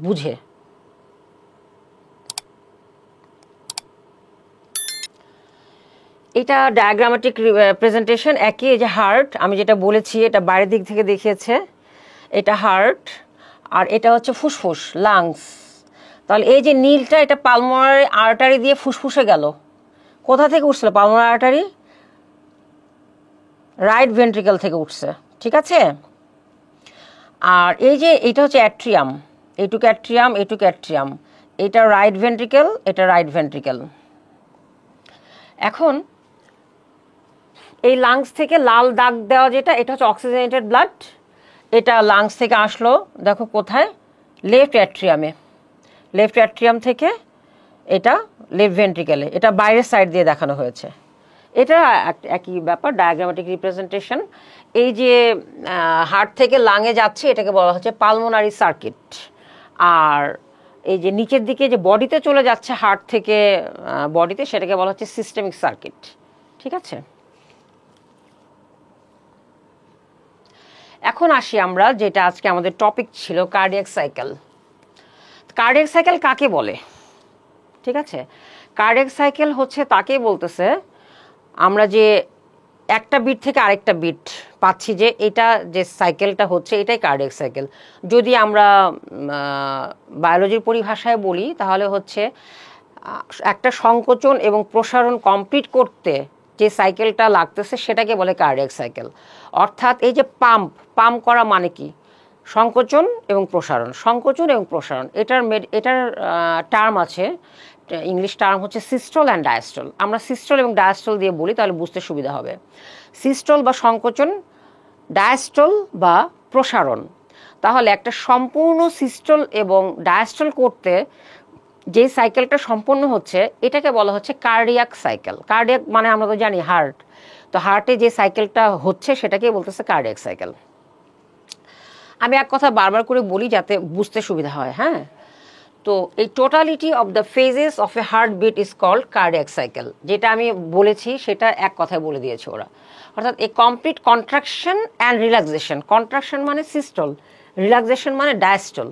বুঝে। এটা ডায়াগ্রামেটিক প্রেজেন্টেশন একই। এই যে হার্ট, আমি যেটা বলেছি এটা বাইরের দিক থেকে দেখিয়েছে, এটা হার্ট, আর এটা হচ্ছে ফুসফুস, লাংস। তাহলে এই যে নীলটা, এটা পালমোনারি আর্টারি দিয়ে ফুসফুসে গেল। কোথা থেকে উঠছিল পালমোনারি আর্টারি? রাইট ভেন্ট্রিকল থেকে উঠছে, ঠিক আছে। আর এই যে এটা হচ্ছে অ্যাট্রিয়াম, এইটুকু অ্যাট্রিয়াম, এইটুকু অ্যাট্রিয়াম, এটা রাইট ভেন্ট্রিকল, এটা রাইট ভেন্ট্রিকল। এখন এই লাংস থেকে লাল দাগ দেওয়া যেটা, এটা হচ্ছে অক্সিজেনেটেড ব্লাড। এটা লাংস থেকে আসলো, দেখো কোথায়, লেফট অ্যাট্রিয়ামে, লেফট অ্যাট্রিয়াম থেকে এটা লেফট ভেন্ট্রিকেলে, এটা বাইরের সাইড দিয়ে দেখানো হয়েছে। এটা একই ব্যাপার, ডায়াগ্রামেটিক রিপ্রেজেন্টেশন। এই যে হার্ট থেকে লাঙে যাচ্ছে এটাকে বলা হচ্ছে পালমোনারি সার্কিট। আর এই যে নিচের দিকে যে বডিতে চলে যাচ্ছে হার্ট থেকে বডিতে, সেটাকে বলা হচ্ছে সিস্টেমিক সার্কিট, ঠিক আছে। এখন আসি আমরা, যেটা আজকে আমাদের টপিক ছিল, কার্ডিয়াক সাইকেল। কার্ডিয়াক সাইকেল কাকে বলে? ঠিক আছে, কার্ডিয়াক সাইকেল হচ্ছে তাকেই বলতেছে আমরা যে একটা বিট থেকে আরেকটা বিট পাচ্ছি, যে এটা যে সাইকেলটা হচ্ছে এটাই কার্ডিয়াক সাইকেল। যদি আমরা বায়োলজির পরিভাষায় বলি তাহলে হচ্ছে একটা সংকোচন এবং প্রসারণ কমপ্লিট করতে যে সাইকেলটা লাগতেছে সেটাকে বলে কার্ডিয়াক সাইকেল। অর্থাৎ এই যে পাম্প করা মানে কি? সংকোচন এবং প্রসারণ, সংকোচন এবং প্রসারণ। এটার টার্ম আছে, ইংলিশ টার্ম হচ্ছে সিস্টল অ্যান্ড ডায়াস্টল। আমরা সিস্টল এবং ডায়াস্টল দিয়ে বলি, তাহলে বুঝতে সুবিধা হবে। সিস্টল বা সংকোচন, ডায়াস্টল বা প্রসারণ। তাহলে একটা সম্পূর্ণ সিস্টল এবং ডায়াস্টল করতে যে সাইকেলটা সম্পন্ন হচ্ছে এটাকে বলা হচ্ছে কার্ডিয়াক সাইকেল। কার্ডিয়াক মানে আমরা তো জানি হার্ট, তো হার্টে যে সাইকেলটা হচ্ছে সেটাকেই বলতেছে কার্ডিয়াক সাইকেল। আমি এক কথা বারবার করে বলি যাতে বুঝতে সুবিধা হয়, হ্যাঁ। তো এই totality of the phases of a heart beat is called cardiac cycle. যেটা আমি বলেছি সেটা এক কথায় বলে দিয়েছে ওরা। অর্থাৎ a complete contraction and relaxation, contraction মানে সিস্টল, রিল্যাক্সেশন মানে ডায়াস্টল।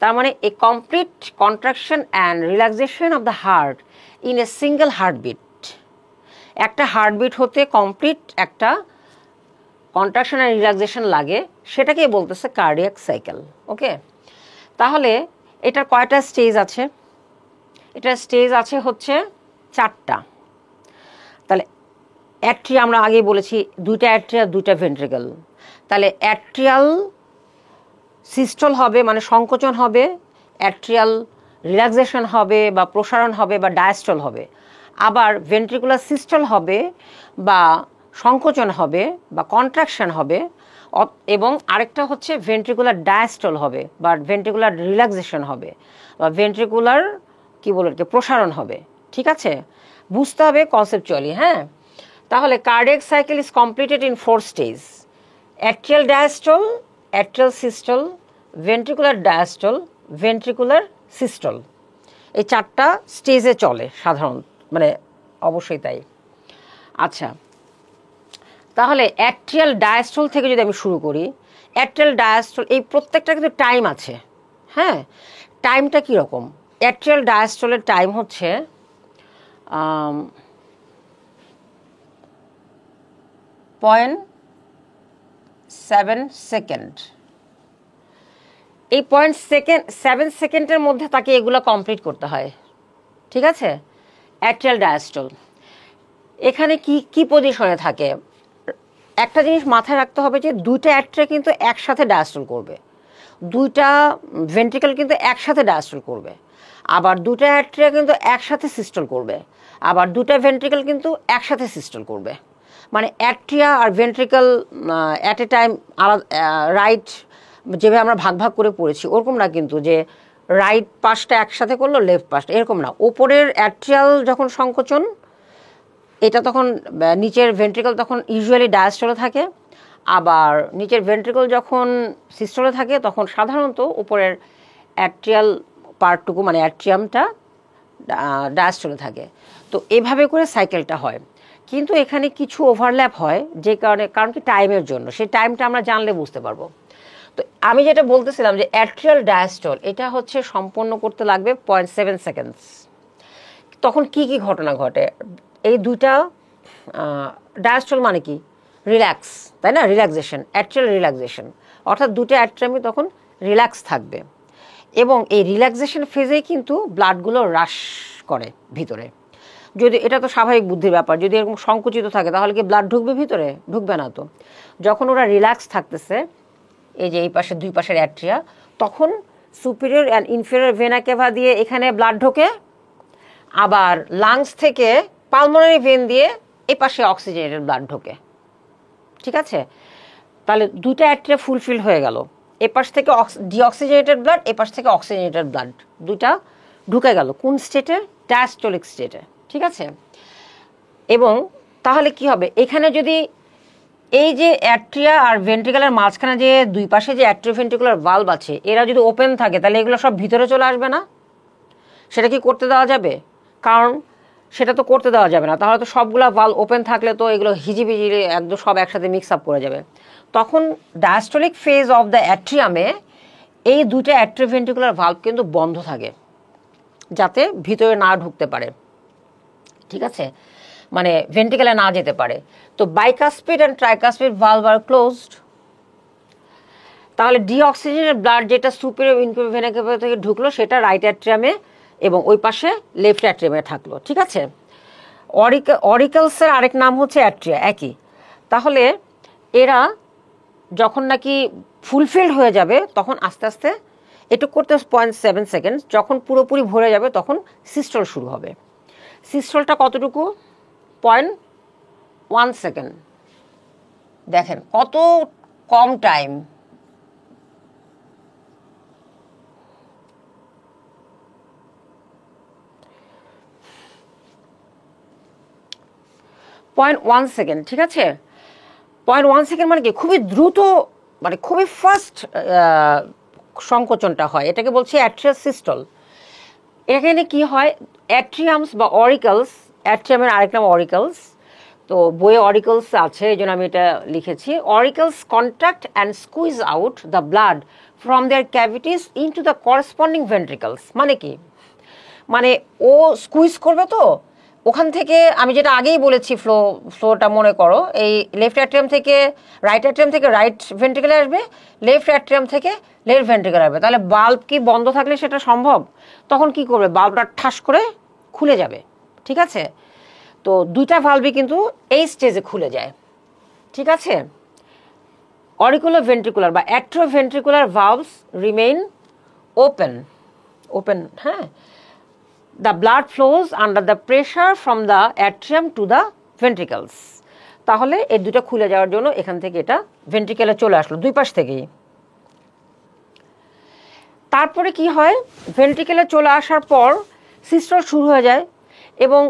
তার মানে a complete contraction and relaxation of the heart in a single heartbeat. একটা হার্টবিট হতে কমপ্লিট একটা কন্ট্রাকশন অ্যান্ড রিল্যাক্সেশন লাগে, সেটাকেই বলতেছে কার্ডিয়াক সাইকেল। ওকে, তাহলে এটার কয়টা স্টেজ আছে? এটার স্টেজ আছে হচ্ছে 4টা। তাহলে অ্যাট্রিয়া আমরা আগেই বলেছি, 2টা অ্যাট্রিয়া 2টা ভেন্ট্রিকল। তাহলে অ্যাট্রিয়াল সিস্টল হবে মানে সংকোচন হবে, অ্যাট্রিয়াল রিল্যাক্সেশন হবে বা প্রসারণ হবে বা ডায়াস্টল হবে। আবার ভেন্ট্রিকুলার সিস্টল হবে বা সংকোচন হবে বা কন্ট্রাকশন হবে, এবং আরেকটা হচ্ছে ভেন্ট্রিকুলার ডায়াস্টল হবে বা ভেন্ট্রিকুলার রিল্যাক্সেশন হবে বা ভেন্ট্রিকুলার কি বলে প্রসারণ হবে। ঠিক আছে, বুঝতে হবে কনসেপচুয়ালি, হ্যাঁ। তাহলে cardiac cycle is completed in 4 stage: atrial diastole, atrial systole, ventricular diastole, ventricular systole. এই 4টা স্টেজে চলে সাধারণ, মানে অবশ্যই তাই। আচ্ছা, তাহলে অ্যাট্রিয়াল ডায়াস্টল থেকে যদি আমি শুরু করি, অ্যাট্রিয়াল ডায়াস্টল এই প্রত্যেকটা কিন্তু টাইম আছে, হ্যাঁ। টাইমটা কীরকম? অ্যাট্রিয়াল ডায়াস্টলের টাইম হচ্ছে 0.7 সেকেন্ড। এই 0.7 সেকেন্ডের মধ্যে তাকে এগুলো কমপ্লিট করতে হয়, ঠিক আছে। অ্যাট্রিয়াল ডায়াস্টল এখানে কি পজিশনে থাকে? একটা জিনিস মাথায় রাখতে হবে যে 2টা অ্যাট্রিয়া কিন্তু একসাথে ডায়াস্টল করবে, 2টা ভেন্ট্রিকল কিন্তু একসাথে ডায়াস্টল করবে, আবার 2টা অ্যাট্রিয়া কিন্তু একসাথে সিস্টল করবে, আবার 2টা ভেন্ট্রিকল কিন্তু একসাথে সিস্টল করবে। মানে অ্যাট্রিয়া আর ভেন্ট্রিকল অ্যাট এ টাইম আলাদা, রাইট যেভাবে আমরা ভাগ ভাগ করে পড়েছি ওরকম না কিন্তু, যে রাইট পাশটা একসাথে করলো লেফট পাশটা, এরকম না। ওপরের অ্যাট্রিয়াল যখন সংকোচন, এটা তখন নিচের ভেন্ট্রিকল তখন ইউজুয়ালি ডায়াস্টলে থাকে, আবার নিচের ভেন্ট্রিকল যখন সিস্টলে থাকে তখন সাধারণত উপরের অ্যাট্রিয়াল পার্টটুকু মানে অ্যাট্রিয়ামটা ডায়াস্টলে থাকে। তো এভাবে করে সাইকেলটা হয়। কিন্তু এখানে কিছু ওভারল্যাপ হয় যে কারণ কি টাইমের জন্য, সেই টাইমটা আমরা জানলে বুঝতে পারবো। তো আমি যেটা বলতেছিলাম যে অ্যাট্রিয়াল ডায়াস্টল এটা হচ্ছে সম্পন্ন করতে লাগবে 0.7 সেকেন্ডস। তখন কি ঘটনা ঘটে? এই 2টা ডায়াস্ট্রল মানে কি? রিল্যাক্স, তাই না? রিল্যাক্সেশন, অ্যাট্রিয়াল রিল্যাক্সেশন, অর্থাৎ দুটো অ্যাট্রিয়ামই তখন রিল্যাক্স থাকবে এবং এই রিল্যাক্সেশন ফেজেই কিন্তু ব্লাডগুলো হ্রাস করে ভিতরে। যদি এটা তো স্বাভাবিক বুদ্ধির ব্যাপার, যদি এরকম সংকুচিত থাকে তাহলে কি ব্লাড ঢুকবে ভিতরে? ঢুকবে না তো। যখন ওরা রিল্যাক্স থাকতেছে, এই যে এই পাশে দুই পাশের অ্যাট্রিয়া, তখন superior and inferior vena cava দিয়ে এখানে ব্লাড ঢোকে, আবার লাংস থেকে পালমোনারি ভেন দিয়ে এই পাশে অক্সিজেনের ব্লাড ঢোকে। ঠিক আছে? তাহলে দুইটা অ্যাট্রিয়া ফুলফিল হয়ে গেল। এপাশ থেকে ডিঅক্সিজেনেটেড ব্লাড, এপাশ থেকে অক্সিজেনেটেড ব্লাড, দুইটা ঢুকে গেল কোন স্টেটে? ডায়াস্টোলিক স্টেটে। ঠিক আছে? এবং তাহলে কি হবে? এখানে যদি এই যে অ্যাট্রিয়া আর ভেন্ট্রিকুলার মাঝখানে যে দুই পাশে যে অ্যাট্রিওভেন্ট্রিকুলার ভালভ আছে, এরা যদি ওপেন থাকে তাহলে এগুলো সব ভিতরে চলে আসবে না? সেটা কি করতে দেওয়া যাবে? কারণ সেটা তো করতে দেওয়া যাবে না, তাহলে তো সবগুলা ভালভ ওপেন থাকলে তো এগুলো হিজিবিজি একদম সব একসাথে মিক্স আপ করে যাবে। তখন ডায়াস্টোলিক ফেজ অফ দ্য অ্যাট্রিয়ামে এই দুটো অ্যাট্রিওভেন্ট্রিকুলার ভালভ কিন্তু বন্ধ থাকে, যাতে ভিতরে না ঢুকতে পারে। ঠিক আছে? মানে ভেন্ট্রিকেলে না যেতে পারে। তো bicuspid and tricuspid valve are closed. তাহলে ডিঅক্সিজেনের ব্লাড যেটা সুপিরিয়র ইনফেরিয়র ভেনা কেভা থেকে ঢুকলো সেটা রাইট অ্যাট্রিয়ামে এবং ওই পাশে লেফট অ্যাট্রিয়ামে থাকলো। ঠিক আছে? অরিকেলসের আরেক নাম হচ্ছে অ্যাট্রিয়া, একই। তাহলে এরা যখন নাকি ফুলফিলড হয়ে যাবে তখন আস্তে আস্তে এটুক করতে 0.7 সেকেন্ড, যখন পুরোপুরি ভরে যাবে তখন সিস্টল শুরু হবে। সিস্টলটা কতটুকু? 0.1 সেকেন্ড। দেখেন কত কম টাইম। Point 1 second. ঠিক আছে? 0.1 সেকেন্ড মানে কি? খুবই দ্রুত, মানে খুবই ফাস্ট সংকোচনটা হয়। এটাকে বলছে অ্যাট্রিয়াল সিস্টল। এখানে কি হয়? অ্যাট্রিয়ামস বা অরিকলস, অ্যাট্রিয়ামের আরেক নাম অরিকলস, তো বইয়ে অরিকলস আছে এই জন্য আমি এটা লিখেছি। Auricles contract and squeeze out the blood from their cavities into the corresponding ventricles. মানে কি? মানে ও স্কুইজ করবে, তো ওখান থেকে আমি যেটা আগেই বলেছি ফ্লোটা মনে করো, এই লেফট অ্যাট্রিয়াম থেকে রাইট অ্যাট্রিয়াম থেকে রাইট ভেন্ট্রিকেলে আসবে, লেফট অ্যাট্রিয়াম থেকে লেফট ভেন্ট্রিকেলে আসবে। তাহলে বাল্ব কি বন্ধ থাকলে সেটা সম্ভব? তখন কি করবে? বাল্বটা ঠাস করে খুলে যাবে। ঠিক আছে? তো দুইটা ভালভই কিন্তু এই স্টেজে খুলে যায়। ঠিক আছে? অরিকুলার ভেন্ট্রিকুলার বা অ্যাট্রোভেন্ট্রিকুলার ভালভস রিমেইন ওপেন। ওপেন, হ্যাঁ। The blood flows under the pressure from the atrium to the ventricles. তাহলে এই দুটো খুলে যাওয়ার জন্য এখান থেকে এটা ভেন্ট্রিকেলে চলে আসলো দুই পাশ থেকেই। তারপরে কি হয়? ভেন্ট্রিকেলে চলে আসার পর সিস্টল শুরু হয়ে যায় এবং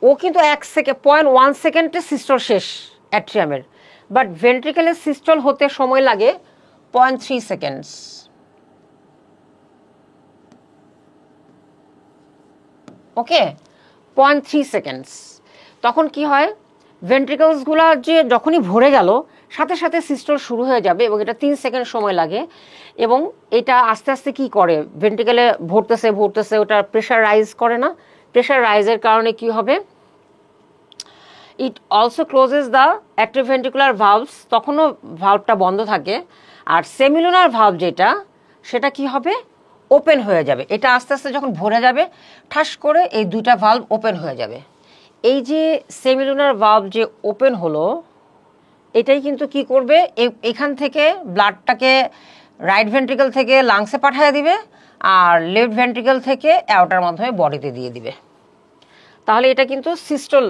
ও কিন্তু 0.1 সেকেন্ডে সিস্টল শেষ অ্যাট্রিয়ামের, বাট ভেন্ট্রিকেলের সিস্টল হতে সময় লাগে 0.3 সেকেন্ডস। ওকে, 0.3 সেকেন্ডস। তখন কি হয়? ভেন্ট্রিকলসগুলো যে যখনই ভরে গেল সাথে সাথে সিস্টল শুরু হয়ে যাবে এবং এটা 3 সেকেন্ড সময় লাগে এবং এটা আস্তে আস্তে কি করে? ভেন্ট্রিকেলে ভরতেছে ভরতেছে, ওটা প্রেশার রাইজ করে না? প্রেশার রাইজের কারণে কি হবে? It also clauses the atrioventricular ভালভস, তখনও ভালভটা বন্ধ থাকে। আর সেমিলুনার ভালভ যেটা, সেটা কি হবে? ওপেন হয়ে যাবে। এটা আস্তে আস্তে যখন ভরে যাবে ঠাস করে এই দুইটা ভালভ ওপেন হয়ে যাবে। এই যে সেমিলুনার ভালভ যে ওপেন হলো, এটাই কিন্তু কি করবে? এখান থেকে ব্লাডটাকে রাইট ভেন্ট্রিকল থেকে লাংসে পাঠিয়ে দিবে আর লেফট ভেন্ট্রিকল থেকে অ্যাওর্টার মাধ্যমে বডিতে দিয়ে দিবে। তাহলে এটা কিন্তু সিস্টল,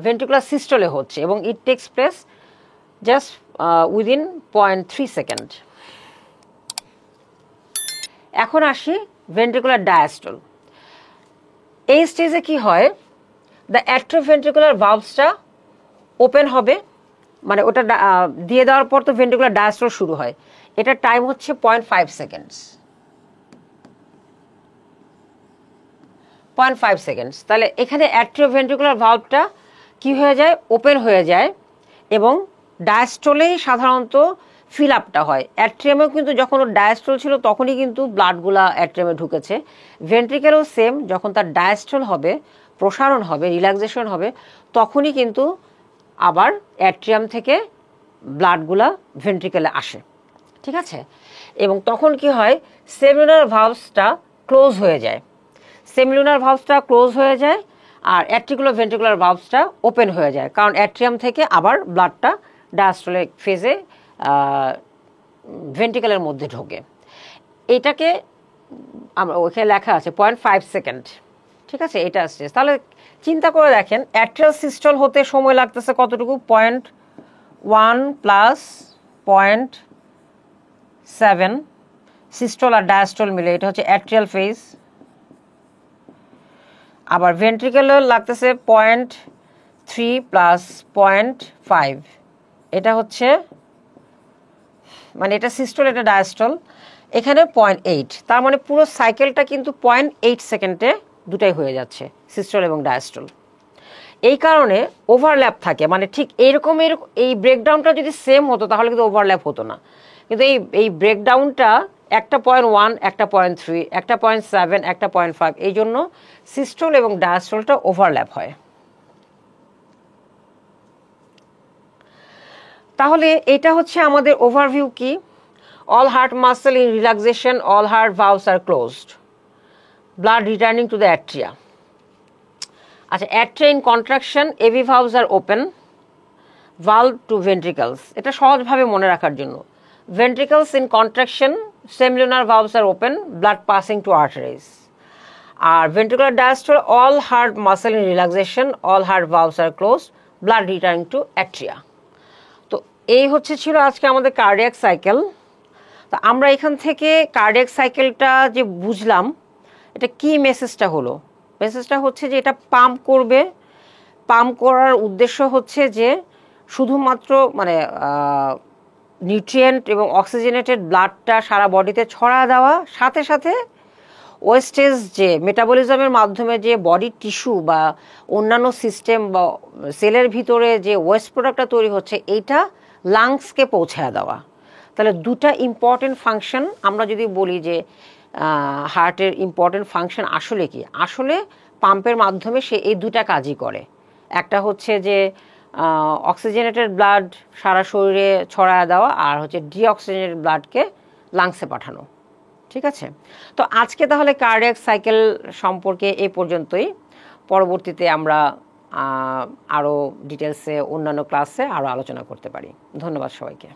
ভেন্ট্রিকুলার সিস্টলে হচ্ছে এবং it takes place just within 0.3 second. এখন আসি ভেন্ট্রিকুলার ডায়াস্টল। এই স্টেজে কি হয়? দ্য অ্যাট্রোভেন্ট্রিকুলার ভালভসটা ওপেন হবে, মানে ওটা দিয়ে দেওয়ার পর তো ভেন্ট্রিকুলার ডায়াস্টল শুরু হয়। এটার টাইম হচ্ছে 0.5 সেকেন্ডস। 0.5 সেকেন্ডস। তাহলে এখানে অ্যাট্রোভেন্ট্রিকুলার ভালভটা কি হয়ে যায়? ওপেন হয়ে যায় এবং ডায়াস্টলেই সাধারণত ফিল আপটা হয়। অ্যাট্রিয়ামেও কিন্তু যখন ওর ডায়াস্টল ছিল তখনই কিন্তু ব্লাডগুলা অ্যাট্রিয়ামে ঢুকেছে। ভেন্ট্রিকেলও সেম, যখন তার ডায়াস্টল হবে, প্রসারণ হবে, রিল্যাক্সেশন হবে, তখনই কিন্তু আবার অ্যাট্রিয়াম থেকে ব্লাডগুলা ভেন্ট্রিকেলে আসে, ঠিক আছে? এবং তখন কি হয়, সেমিলুনার ভালভসটা ক্লোজ হয়ে যায়, সেমিলুনার ভালভসটা ক্লোজ হয়ে যায় আর অ্যাট্রিকুলো ভেন্ট্রিকুলার ভালভসটা ওপেন হয়ে যায়, কারণ অ্যাট্রিয়াম থেকে আবার ব্লাডটা ডায়াস্টলিক ফেজে ভেন্ট্রিকেলের মধ্যে ঢোকে। এটাকে আমরা ওখানে লেখা আছে 0.5 সেকেন্ড, ঠিক আছে? এটা আসছে। তাহলে চিন্তা করে দেখেন অ্যাট্রিয়াল সিস্টল হতে সময় লাগতেছে কতটুকু, 0.1 প্লাস 0.7 সিস্টল আর ডায়াস্টল মিলে, এটা হচ্ছে অ্যাট্রিয়াল ফেজ। আবার ভেন্ট্রিকেলের লাগতেছে 0.3 প্লাস 0.5, এটা হচ্ছে মানে এটা সিস্টল এটা ডায়াস্টল, এখানে 0.8, তার মানে পুরো সাইকেলটা কিন্তু 0.8 সেকেন্ডে দুটাই হয়ে যাচ্ছে, সিস্টল এবং ডায়াস্টল। এই কারণে ওভারল্যাপ থাকে, মানে ঠিক এরকম এই ব্রেকডাউনটা যদি সেম হতো তাহলে কিন্তু ওভারল্যাপ হতো না, কিন্তু এই ব্রেকডাউনটা একটা 0.1 একটা 0.3 একটা 0.7 একটা 0.5, এই জন্য সিস্টল এবং ডায়াস্টলটা ওভারল্যাপ হয়। তাহলে এটা হচ্ছে আমাদের ওভারভিউ কি, all heart muscle in relaxation, all heart valves are closed, blood returning to the atria. আচ্ছা, atria in contraction, AV valves are open, valve to ventricles, এটা সহজভাবে মনে রাখার জন্য, ventricles in contraction, semilunar valves are open, blood passing to arteries. R ventricular diastole, all heart muscle in relaxation, all heart valves are closed, blood returning to atria. তো এই হচ্ছে ছিল আজকে আমাদের কার্ডিয়াক সাইকেল। তো আমরা এখান থেকে কার্ডিয়াক সাইকেলটা যে বুঝলাম, এটা কি মেসেজটা হলো, মেসেজটা হচ্ছে যে এটা পাম্প করবে, পাম্প করার উদ্দেশ্য হচ্ছে যে শুধুমাত্র মানে নিউট্রিয়েন্ট এবং অক্সিজেনেটেড ব্লাডটা সারা বডিতে ছড়া দেওয়া, সাথে সাথে ওয়েস্টেজ যে মেটাবলিজমের মাধ্যমে যে বডি টিস্যু বা অন্যান্য সিস্টেম বা সেলের ভিতরে যে ওয়েস্ট প্রোডাক্টটা তৈরি হচ্ছে এইটা লাংসকে পৌঁছায় দেওয়া। তাহলে দুটা ইম্পর্টেন্ট ফাংশন, আমরা যদি বলি যে হার্টের ইম্পর্টেন্ট ফাংশন আসলে কি, আসলে পাম্পের মাধ্যমে সে এই দুটা কাজই করে। একটা হচ্ছে যে অক্সিজেনেটেড ব্লাড সারা শরীরে ছড়ায় দেওয়া, আর হচ্ছে ডিঅক্সিজেনেটেড ব্লাডকে লাংসে পাঠানো, ঠিক আছে? তো আজকে তাহলে কার্ডিয়াক সাইকেল সম্পর্কে এই পর্যন্তই, পরবর্তীতে আমরা আরও ডিটেলসে অন্যান্য ক্লাসে আরও আলোচনা করতে পারি। ধন্যবাদ সবাইকে।